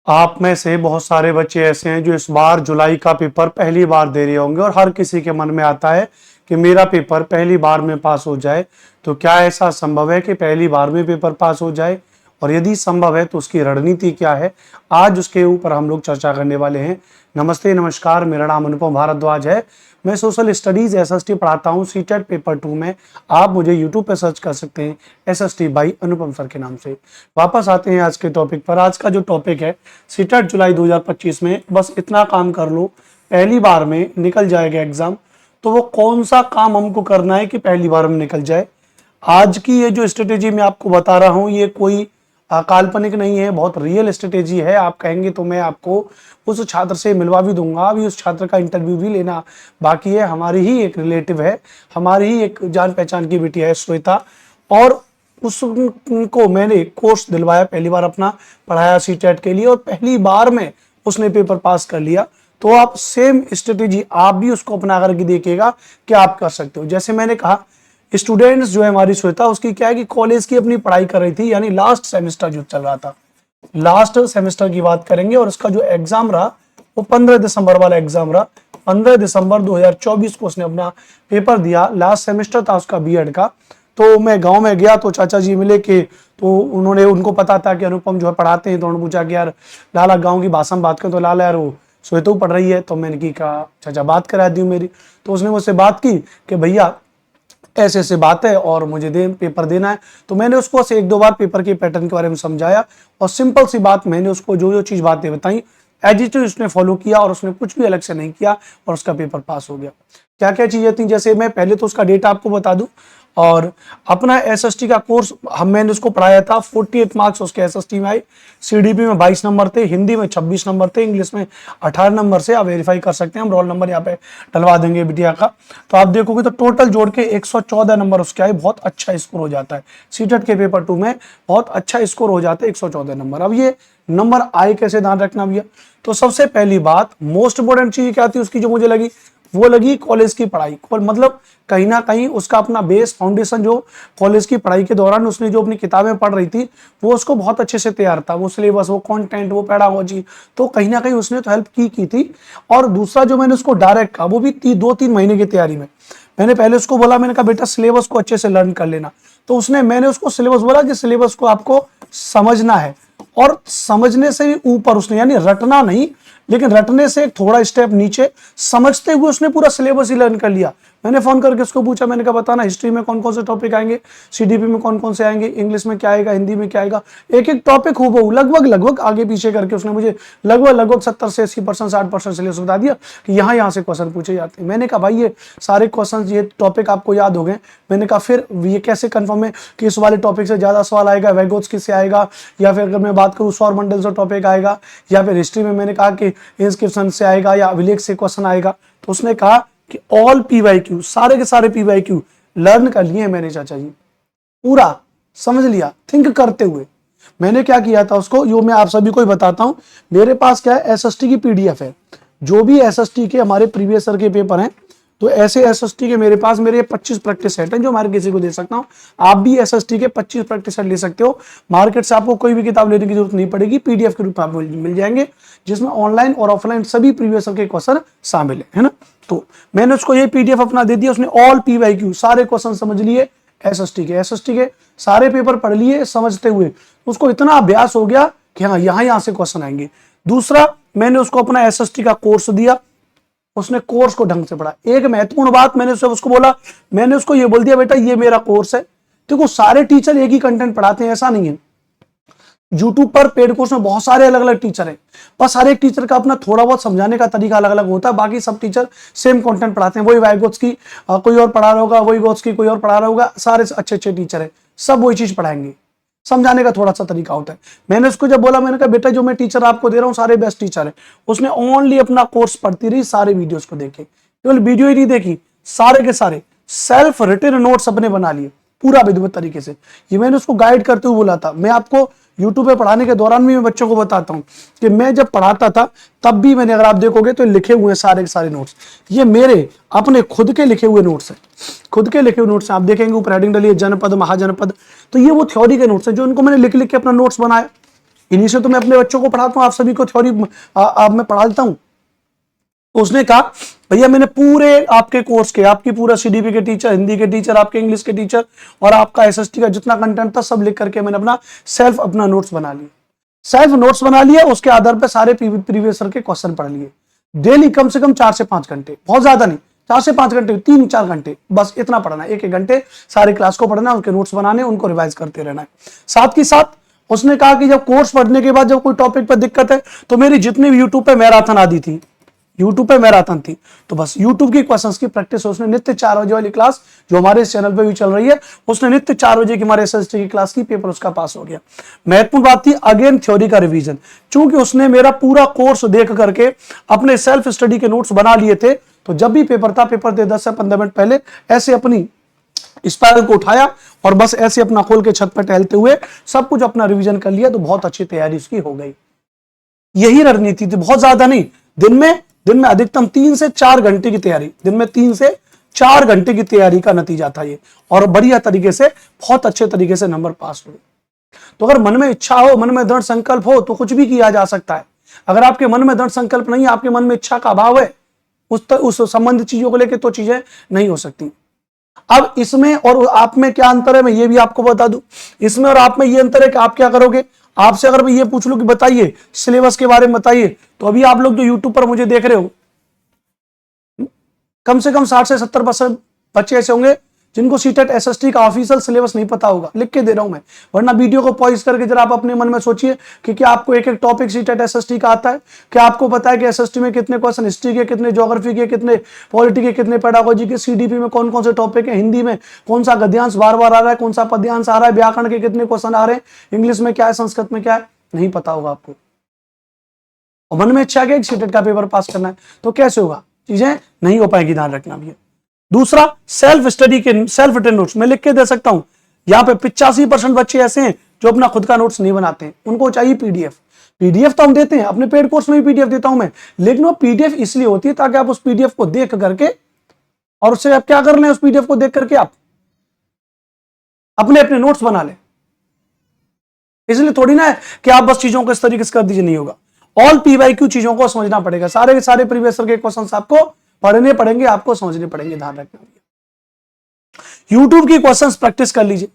आप में से बहुत सारे बच्चे ऐसे हैं जो इस बार जुलाई का पेपर पहली बार दे रहे होंगे और हर किसी के मन में आता है कि मेरा पेपर पहली बार में पास हो जाए। तो क्या ऐसा संभव है कि पहली बार में पेपर पास हो जाए, और यदि संभव है तो उसकी रणनीति क्या है? आज उसके ऊपर हम लोग चर्चा करने वाले हैं। नमस्ते, नमस्कार, मेरा नाम अनुपम भारद्वाज है। मैं सोशल स्टडीज एसएसटी पढ़ाता हूँ सीटेट पेपर 2 में। आप मुझे यूट्यूब पे सर्च कर सकते हैं एसएसटी बाई अनुपम सर के नाम से। वापस आते हैं आज के टॉपिक पर। आज का जो टॉपिक है सीटेट जुलाई 2025 में, बस इतना काम कर लो पहली बार में निकल जाएगा एग्जाम। तो वो कौन सा काम हमको करना है कि पहली बार में निकल जाए? आज की ये जो स्ट्रेटेजी मैं आपको बता रहा हूँ ये कोई काल्पनिक नहीं है, बहुत रियल स्ट्रेटेजी है। आप कहेंगे तो मैं आपको उस छात्र से मिलवा भी दूंगा, अभी उस छात्र का इंटरव्यू भी लेना बाकी है। हमारी ही एक रिलेटिव है, हमारी ही एक जान पहचान की बेटी है श्वेता, और उसको मैंने कोर्स दिलवाया, पहली बार अपना पढ़ाया सीटेट के लिए और पहली बार में उसने पेपर पास कर लिया। तो आप सेम स्ट्रेटेजी आप भी उसको अपना करके देखिएगा कि आप कर सकते हो। जैसे मैंने कहा, स्टूडेंट्स जो है हमारी श्वेता, उसकी क्या है कि कॉलेज की अपनी पढ़ाई कर रही थी, यानी लास्ट सेमेस्टर जो चल रहा था, लास्ट सेमेस्टर की बात करेंगे। और उसका जो एग्जाम रहा वो 15 दिसंबर वाला एग्जाम रहा। 15 दिसंबर 2024 को उसने अपना पेपर दिया। लास्ट सेमेस्टर था उसका बीएड का। तो मैं गांव में गया तो चाचा जी मिले के, तो उनको पता था कि अनुपम जो है पढ़ाते हैं। तो उन्होंने पूछा कि यार लाला गाँव की भाषा में बात करें, तो लाला यार वो श्वेता पढ़ रही है। तो मैंने कहा चाचा बात करा दी मेरी। तो उसने मुझसे बात की कि भैया ऐसे ऐसे बात है और मुझे पेपर देना है। तो मैंने उसको एक दो बार पेपर के पैटर्न के बारे में समझाया और सिंपल सी बात मैंने उसको जो जो चीज बातें बताई एज इट इज उसने फॉलो किया और उसने कुछ भी अलग से नहीं किया और उसका पेपर पास हो गया। क्या क्या चीजें थी, जैसे मैं पहले तो उसका डेटा आपको बता दूं, और अपना एसएसटी का कोर्स मैंने उसको पढ़ाया था। 48 मार्क्स उसके एसएसटी में आए। सीडीपी में 22 नंबर थे, हिंदी में 26 नंबर थे, इंग्लिश में 18 नंबर से। आप वेरीफाई कर सकते हैं, हम रोल नंबर यहाँ पे डलवा देंगे बिटिया का। तो आप देखोगे तो टोटल जोड़ के 114 नंबर उसके आए। बहुत अच्छा स्कोर हो जाता है सीटेट के पेपर 2 में, बहुत अच्छा स्कोर हो जाता है 114 नंबर। अब ये नंबर आए कैसे, ध्यान रखना भैया। तो सबसे पहली बात, मोस्ट इंपोर्टेंट चीज क्या थी उसकी जो मुझे लगी, वो लगी कॉलेज की पढ़ाई। मतलब कहीं ना कहीं उसका अपना बेस फाउंडेशन जो कॉलेज की पढ़ाई के दौरान उसने जो अपनी किताबें पढ़ रही थी वो उसको बहुत अच्छे से तैयार था। वो सिलेबस, वो कंटेंट, वो पेडागोजी, तो कहीं ना कहीं उसने तो हेल्प की थी। और दूसरा जो मैंने उसको डायरेक्ट कहा, वो भी 2-3 महीने की तैयारी में। मैंने पहले उसको बोला, मैंने कहा बेटा सिलेबस को अच्छे से लर्न कर लेना। तो मैंने उसको सिलेबस बोला कि सिलेबस को आपको समझना है, और समझने से भी ऊपर उसने, यानी रटना नहीं, लेकिन रटने से थोड़ा स्टेप नीचे, समझते हुए उसने पूरा सिलेबस ही लर्न कर लिया। मैंने फोन करके उसको पूछा, मैंने कहा बताना हिस्ट्री में कौन कौन से टॉपिक आएंगे, सीडीपी में कौन कौन से आएंगे, इंग्लिश में क्या आएगा, हिंदी में क्या आएगा। एक एक टॉपिक हूबहू लगभग आगे पीछे करके उसने मुझे लगभग 70 से 80%, 60% सिलेबस बता दिया कि यहाँ से क्वेश्चन पूछे जाते हैं। मैंने कहा भाई ये सारे क्वेश्चन, ये टॉपिक आपको याद हो गए। मैंने कहा फिर ये कैसे कंफर्म है कि इस वाले टॉपिक से ज्यादा सवाल आएगा, वैगोत्स्की से आएगा, या फिर अगर मैं बात करूँ सौरमंडल से टॉपिक आएगा, या फिर हिस्ट्री में मैंने कहा कि इंस्क्रिप्शन से आएगा या अभिलेख से क्वेश्चन आएगा। तो उसने कहा कि ऑल पीवाईक्यू, सारे के सारे पीवाईक्यू लर्न कर लिए मैंने चाचा जी, पूरा समझ लिया थिंक करते हुए। मैंने क्या किया था उसको, जो मैं आप सभी को ही बताता हूं, मेरे पास क्या है एसएसटी की पीडीएफ है। जो भी एसएसटी के हमारे प्रीवियस ईयर के पेपर हैं, तो ऐसे एसएसटी के मेरे पास मेरे 25 प्रैक्टिस सेट हैं जो मैं किसी को दे सकता हूं। आप भी एसएसटी के 25 प्रैक्टिस सेट ले सकते हो। मार्केट से आपको कोई भी किताब लेने की जरूरत नहीं पड़ेगी, पीडीएफ के रूप में आपको मिल जाएंगे, जिसमें ऑनलाइन और ऑफलाइन सभी प्रीवियस ईयर के क्वेश्चन शामिल है ना। तो मैंने उसको ये पीडीएफ अपना दे दिया, उसने ऑल पीवाईक्यू सारे क्वेश्चन समझ लिए, एसएसटी के सारे पेपर पढ़ लिए समझते हुए। उसको इतना अभ्यास हो गया कि हाँ यहाँ से क्वेश्चन आएंगे। दूसरा, मैंने उसको अपना एसएसटी का कोर्स दिया, उसने कोर्स को ढंग से पढ़ा। एक महत्वपूर्ण बात मैंने उसको बोला, मैंने उसको ये बोल दिया बेटा ये मेरा कोर्स है। देखो सारे टीचर एक ही कंटेंट पढ़ाते हैं ऐसा नहीं है। यूट्यूब पर पेड कोर्स में बहुत सारे अलग अलग टीचर हैं, बस हर एक टीचर का अपना थोड़ा बहुत समझाने का तरीका अलग अलग होता है। बाकी सब टीचर सेम कंटेंट पढ़ाते हैं। वही वाइगोत्स्की कोई और पढ़ा रहा होगा, वही गोत्स्की कोई और पढ़ा रहा होगा, सारे अच्छे अच्छे टीचर हैं, सब वही चीज पढ़ाएंगे। समझाने का थोड़ा सा तरीका होता है। मैंने उसको जब बोला, मैंने कहा बेटा जो मैं टीचर आपको दे रहा हूँ सारे बेस्ट टीचर है। उसने ओनली अपना कोर्स पढ़ती रही, सारे वीडियोस को देखे, केवल वीडियो ही नहीं देखी, सारे के सारे सेल्फ रिटन नोट्स अपने बना लिए पूरा विधिवत तरीके से। ये मैंने उसको गाइड करते हुए बोला था। मैं आपको यूट्यूब पे पढ़ाने के दौरान भी मैं बच्चों को बताता हूँ कि मैं जब पढ़ाता था तब भी मैंने, अगर आप देखोगे तो लिखे हुए हैं सारे के सारे नोट्स, ये मेरे अपने खुद के लिखे हुए नोट्स हैं, खुद के लिखे हुए नोट्स हैं। आप देखेंगे ऊपर हेडिंग डली है जनपद महाजनपद, तो ये वो थ्योरी के नोट्स हैं जो उनको मैंने लिख लिख के अपना नोट्स बनाया। इन्हीं से तो मैं अपने बच्चों को पढ़ाता हूं, आप सभी को थ्योरी आप मैं पढ़ा देता हूं। तो उसने कहा भैया मैंने पूरे आपके कोर्स के, आपकी पूरा सीडीपी के टीचर, हिंदी के टीचर, आपके इंग्लिश के टीचर और आपका एसएसटी का जितना कंटेंट था सब लिख करके मैंने अपना नोट्स बना लिए। सेल्फ नोट्स बना लिए, उसके आधार पर सारे प्रीवियस ईयर के क्वेश्चन पढ़ लिए। डेली कम से कम 4 से 5 घंटे, बहुत ज्यादा नहीं, 4 से 5 घंटे, 3-4 घंटे, बस इतना पढ़ना है। 1-1 घंटे सारी क्लास को पढ़ना, उनके नोट्स बनाने, उनको रिवाइज करते रहना है। साथ ही साथ उसने कहा कि जब कोर्स पढ़ने के बाद जब कोई टॉपिक पर दिक्कत है तो मेरी जितनी भी यूट्यूब पे मैराथन आदि थी, यूट्यूब पे मैराथन थी, तो बस यूट्यूब की क्वेश्चंस की प्रैक्टिस उसने नित्य 4 बजे वाली क्लास जो हमारे इस चैनल पे भी चल रही है, उसने नित्य 4 बजे की हमारे एसएसटी की क्लास की, पेपर उसका पास हो गया। महत्वपूर्ण बात थी अगेन थ्योरी का रिवीजन, क्योंकि उसने मेरा पूरा कोर्स देख करके अपने सेल्फ स्टडी के नोट्स बना लिए थे, तो जब भी पेपर था, पेपर दे 10 से 15 मिनट पहले ऐसे अपनी स्पाइरल को उठाया और बस ऐसे अपना खोल के छत पर टहलते हुए सब कुछ अपना रिवीजन कर लिया, तो बहुत अच्छी तैयारी उसकी हो गई। यही रणनीति थी, बहुत ज्यादा नहीं, दिन में अधिकतम 3 से 4 घंटे की तैयारी, दिन में 3 से 4 घंटे की तैयारी का नतीजा था ये, और बढ़िया तरीके से, बहुत अच्छे तरीके से नंबर पास हुए। तो अगर मन में इच्छा हो, मन में दृढ़ संकल्प हो, तो कुछ भी किया जा सकता है। अगर आपके मन में दृढ़ संकल्प नहीं है, आपके मन में इच्छा का अभाव है उस संबंधित चीजों को लेकर, तो चीजें नहीं हो सकती। अब इसमें और आप में क्या अंतर है, मैं ये भी आपको बता दूं। इसमें और आप में ये अंतर है कि आप क्या करोगे। आपसे अगर मैं ये पूछ लूं कि बताइए सिलेबस के बारे में बताइए, तो अभी आप लोग जो यूट्यूब पर मुझे देख रहे हो, कम से कम 60 से 70% बच्चे ऐसे होंगे जिनको सीटेट एसएसटी का ऑफिशियल सिलेबस नहीं पता होगा। लिख के दे रहा हूं मैं, वरना वीडियो को पॉज करके जरा आप अपने मन में सोचिए कि क्या आपको एक एक टॉपिक सीटेट एसएसटी का आता है। क्या आपको पता है कि एसएसटी में कितने क्वेश्चन हिस्ट्री के, कितने ज्योग्राफी के, कितने पॉलिटी के, कितने पेडागोजी के, सीडीपी में कौन कौन से टॉपिक है, हिंदी में कौन सा गद्यांश बार बार आ रहा है, कौन सा पद्यांश आ रहा है, व्याकरण के कितने क्वेश्चन आ रहे हैं, इंग्लिश में क्या है, संस्कृत में क्या है, नहीं पता होगा आपको। और मन में इच्छा है कि सीटेट का पेपर पास करना है, तो कैसे होगा, चीजें नहीं हो पाएगी, ध्यान रखना भैया। दूसरा, सेल्फ स्टडी के सेल्फ रिटन नोट्स मैं लिख के दे सकता हूं। यहां पे 85% बच्चे ऐसे हैं जो अपना खुद का नोट्स नहीं बनाते हैं, उनको चाहिए पीडीएफ। पीडीएफ तो हम देते हैं, अपने पेड कोर्स में भी पीडीएफ देता हूं मैं, लेकिन वो पीडीएफ इसलिए होती है ताकि आप उस पीडीएफ को देख करके, और उससे आप क्या कर लें, उस पीडीएफ को देख करके आप अपने अपने नोट्स बना लें। इसलिए थोड़ी ना है कि आप बस चीजों को इस तरीके से कर दीजिए, नहीं होगा। ऑल पीवाईक्यू चीजों को समझना पड़ेगा, सारे के सारे प्रीवियस ईयर के क्वेश्चंस आपको पढ़ने पड़ेंगे, आपको समझने पड़ेंगे, ध्यान रखना। यूट्यूब की क्वेश्चंस प्रैक्टिस कर लीजिए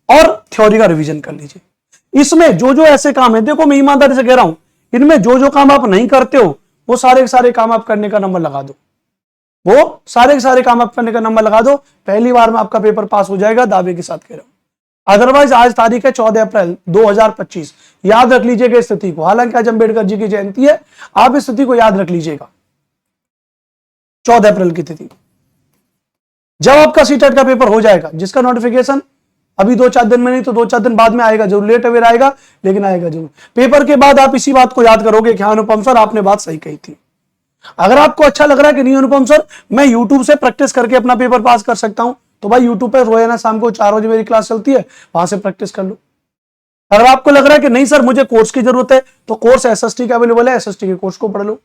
और थ्योरी का रिवीजन कर लीजिए। इसमें जो जो ऐसे काम है, देखो मैं ईमानदारी से कह रहा हूं, इनमें जो जो काम आप नहीं करते हो, वो सारे के सारे काम आप करने का नंबर लगा दो, वो सारे के सारे काम आप करने का नंबर लगा दो, पहली बार में आपका पेपर पास हो जाएगा, दावे के साथ कह रहा हूं। अदरवाइज आज तारीख है 14 अप्रैल 2025, याद रख लीजिएगा इस स्थिति को। हालांकि आज अम्बेडकर जी की जयंती है, आप इस स्थिति को याद रख लीजिएगा, 14 अप्रैल की तिथि, जब आपका सीटेट का पेपर हो जाएगा, जिसका नोटिफिकेशन अभी 2-4 दिन में नहीं तो 2-4 दिन बाद में आएगा, जरूर लेट अवेयर आएगा, लेकिन आएगा जरूर। पेपर के बाद आप इसी बात को याद करोगे कि हाँ अनुपम सर आपने बात सही कही थी। अगर आपको अच्छा लग रहा है कि नहीं अनुपम सर मैं यूट्यूब से प्रैक्टिस करके अपना पेपर पास कर सकता हूं, तो भाई यूट्यूब पर रोजाना शाम को 4 बजे मेरी क्लास चलती है, वहां से प्रैक्टिस कर लो। अगर आपको लग रहा है कि नहीं सर मुझे कोर्स की जरूरत है, तो कोर्स एसएसटी का अवेलेबल है, एसएसटी के कोर्स को पढ़ लो,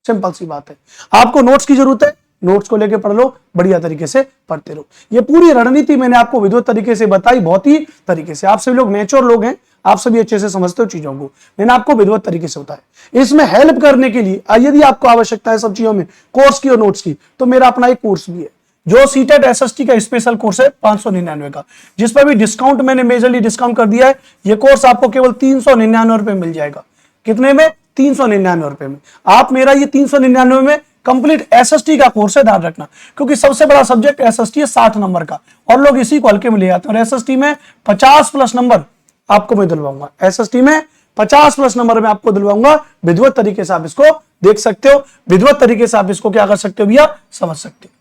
सिंपल सी बात है। आपको नोट्स की जरूरत है, नोट्स को लेके पढ़ लो, बढ़िया तरीके से पढ़ते रहो। ये पूरी रणनीति मैंने आपको विधिवत तरीके से बताई, बहुत ही तरीके से। आप सभी लोग मैच्योर लोग हैं, आप सभी अच्छे से समझते हो चीजों को, मैंने आपको विधिवत तरीके से बताया। इसमें हेल्प करने के लिए यदि आपको आवश्यकता है सब चीजों में, कोर्स की और नोट्स की, तो मेरा अपना एक कोर्स भी है जो सीटेट एसएसटी का स्पेशल कोर्स है 599 का, जिस पर भी डिस्काउंट मैंने मेजरली डिस्काउंट कर दिया है। ये कोर्स आपको केवल 399 रुपए मिल जाएगा। कितने में? 399 रुपए में। आप मेरा ये 399 में कंप्लीट एसएसटी का कोर्स है, ध्यान रखना, क्योंकि सबसे बड़ा सब्जेक्ट एसएसटी है 60 नंबर का, और लोग इसी को हल्के में ले आते हैं। और एसएसटी में 50+ नंबर आपको मैं दिलवाऊंगा, एसएसटी में 50+ नंबर में आपको दिलवाऊंगा। विधिवत तरीके से आप इसको देख सकते हो, विधिवत तरीके से आप इसको क्या कर सकते हो भैया, समझ सकते हो।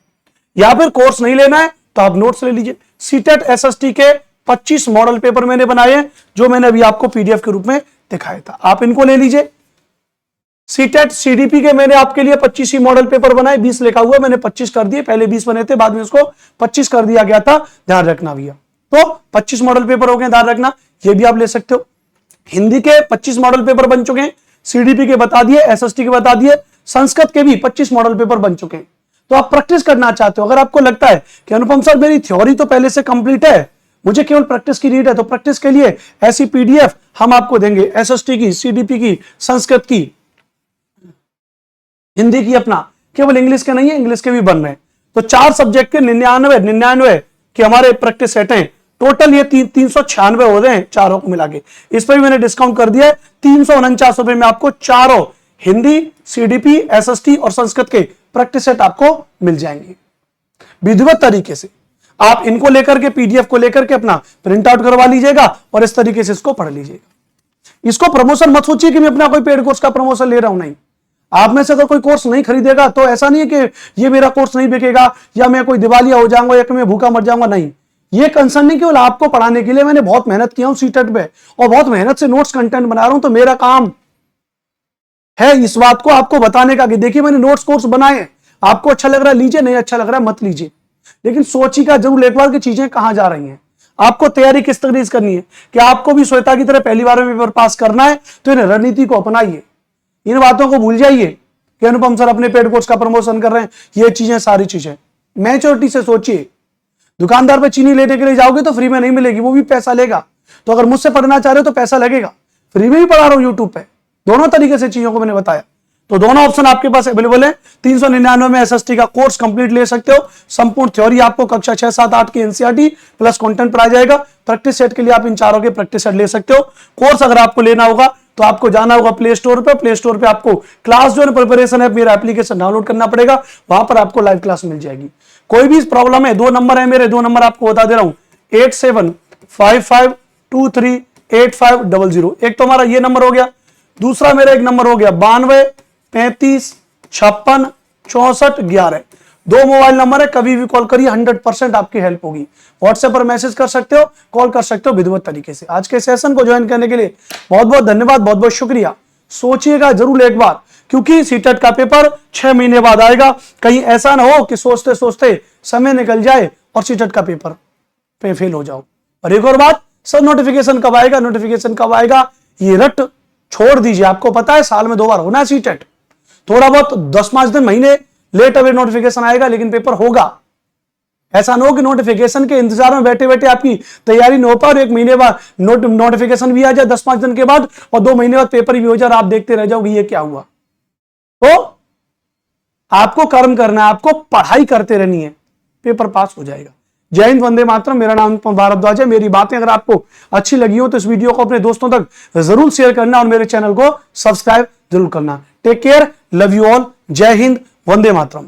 या फिर कोर्स नहीं लेना है तो आप नोट्स ले लीजिए। सीटेट एसएसटी के 25 मॉडल पेपर मैंने बनाए हैं, जो मैंने अभी आपको पीडीएफ के रूप में दिखाया था, आप इनको ले लीजिए। सीटेट सीडीपी के मैंने आपके लिए 25 ही मॉडल पेपर बनाए, 20 लिखा हुआ, मैंने 25 कर दिए, पहले 20 बने थे, बाद में उसको 25 कर दिया गया था, ध्यान रखना भैया। तो 25 मॉडल पेपर हो गए, ध्यान रखना, ये भी आप ले सकते हो। हिंदी के 25 मॉडल पेपर बन चुके हैं, सीडीपी के बता दिए, एसएसटी के बता दिए, संस्कृत के भी 25 मॉडल पेपर बन चुके हैं। तो आप प्रैक्टिस करना चाहते हो, अगर आपको लगता है कि अनुपम सर मेरी थ्योरी तो पहले से कंप्लीट है, मुझे केवल प्रैक्टिस की नीड है, तो प्रैक्टिस के लिए ऐसी पीडीएफ हम आपको देंगे, एसएसटी की, सीडीपी की, संस्कृत की, हिंदी की, अपना केवल इंग्लिश के नहीं है, इंग्लिश के भी बन रहे हैं। तो 4 सब्जेक्ट के 99 के हमारे प्रैक्टिस सेट हैं। टोटल ये 396 हो रहे हैं चारों को मिला के। इस पर भी मैंने डिस्काउंट कर दिया है, 349 रुपए में आपको चारों हिंदी, सीडीपी, एसएसटी और संस्कृत के प्रैक्टिस सेट आपको मिल जाएंगे विधिवत तरीके से। आप इनको लेकर के, पीडीएफ को लेकर के अपना प्रिंट आउट करवा लीजिएगा और इस तरीके से इसको पढ़ लीजिएगा। इसको प्रमोशन मत सोचिए कि मैं अपना कोई पेड कोर्स का प्रमोशन ले रहा हूं, नहीं। आप में से अगर कोई कोर्स नहीं खरीदेगा तो ऐसा नहीं है कि ये मेरा कोर्स नहीं बिकेगा या मैं कोई दिवालिया हो जाऊंगा या कि मैं भूखा मर जाऊंगा, नहीं। ये कंसर्न नहीं, केवल आपको पढ़ाने के लिए मैंने बहुत मेहनत किया हूं सीटेट पे और बहुत मेहनत से नोट्स कंटेंट बना रहा हूं। तो मेरा काम है इस बात को आपको बताने का कि देखिए मैंने नोट्स कोर्स बनाए हैं, आपको अच्छा लग रहा है लीजिए, नहीं अच्छा लग रहा है मत लीजिए, लेकिन सोचिएगा जरूर एक बार की चीजें कहां जा रही हैं। आपको तैयारी किस तरीके से करनी है कि आपको भी श्वेता की तरह पहली बार में पेपर पास करना है, तो इन रणनीति को अपनाइए, इन बातों को भूल जाइए कि अनुपम सर अपने पेड कोर्स का प्रमोशन कर रहे हैं। ये चीजें, सारी चीजें मैच्योरिटी से सोचिए। दुकानदार पे चीनी लेने के लिए जाओगे तो फ्री में नहीं मिलेगी, वो भी पैसा लेगा। तो अगर मुझसे पढ़ना चाह रहे हो तो पैसा लगेगा, फ्री में भी पढ़ा रहा हूं यूट्यूब पे। दोनों तरीके से चीजों को मैंने बताया, तो दोनों ऑप्शन आपके पास अवेलेबल है। 399 में एसएसटी का कोर्स कंप्लीट ले सकते हो। संपूर्ण थ्योरी आपको कक्षा 6, 7, 8 की एनसीईआरटी प्लस कंटेंट पढ़ाया जाएगा। प्रैक्टिस सेट के लिए आप इन चारों के प्रैक्टिस सेट ले सकते हो। कोर्स अगर आपको लेना होगा तो आपको जाना होगा प्ले स्टोर पे। प्ले स्टोर पे आपको क्लास जो है प्रिपरेशन है मेरा एप्लीकेशन डाउनलोड करना पड़ेगा, वहां पर आपको लाइव क्लास मिल जाएगी। कोई भी प्रॉब्लम है, 2 नंबर है मेरे, 2 नंबर आपको बता दे रहा हूं, 8755238500। एक तो हमारा ये नंबर हो गया, दूसरा मेरा एक नंबर हो गया 92 35 56 64 11। 2 मोबाइल नंबर है, कभी भी कॉल करिए, 100% आपकी हेल्प होगी। व्हाट्सएप पर मैसेज कर सकते हो, कॉल कर सकते हो विधिवत तरीके से। आज के सेशन को ज्वाइन करने के लिए बहुत बहुत धन्यवाद, बहुत बहुत शुक्रिया। सोचिएगा जरूर एक बार, क्योंकि सीटेट का पेपर 6 महीने बाद आएगा। कहीं ऐसा ना हो कि सोचते सोचते समय निकल जाए और सीटेट का पेपर पे फेल हो जाओ। और एक और बात, सर नोटिफिकेशन कब आएगा, नोटिफिकेशन कब आएगा, ये रट छोड़ दीजिए। आपको पता है साल में 2 बार होना है सीटेट, थोड़ा बहुत 10-5 दिन, महीने लेट अवे नोटिफिकेशन आएगा, लेकिन पेपर होगा। ऐसा ना हो कि नोटिफिकेशन के इंतजार में बैठे बैठे आपकी तैयारी न हो पाए और 1 महीने बाद नोटिफिकेशन भी आ जाए 10-5 दिन के बाद, और 2 महीने बाद पेपर भी हो जाए, आप देखते रह जाओगे ये क्या हुआ। तो आपको कर्म करना है, आपको पढ़ाई करते रहनी है, पेपर पास हो जाएगा। जय हिंद, वंदे मातरम। मेरा नाम भारद्वाज है। मेरी बातें अगर आपको अच्छी लगी हो तो इस वीडियो को अपने दोस्तों तक जरूर शेयर करना और मेरे चैनल को सब्सक्राइब जरूर करना। Take care, love you all, जय हिंद, वंदे मातरम।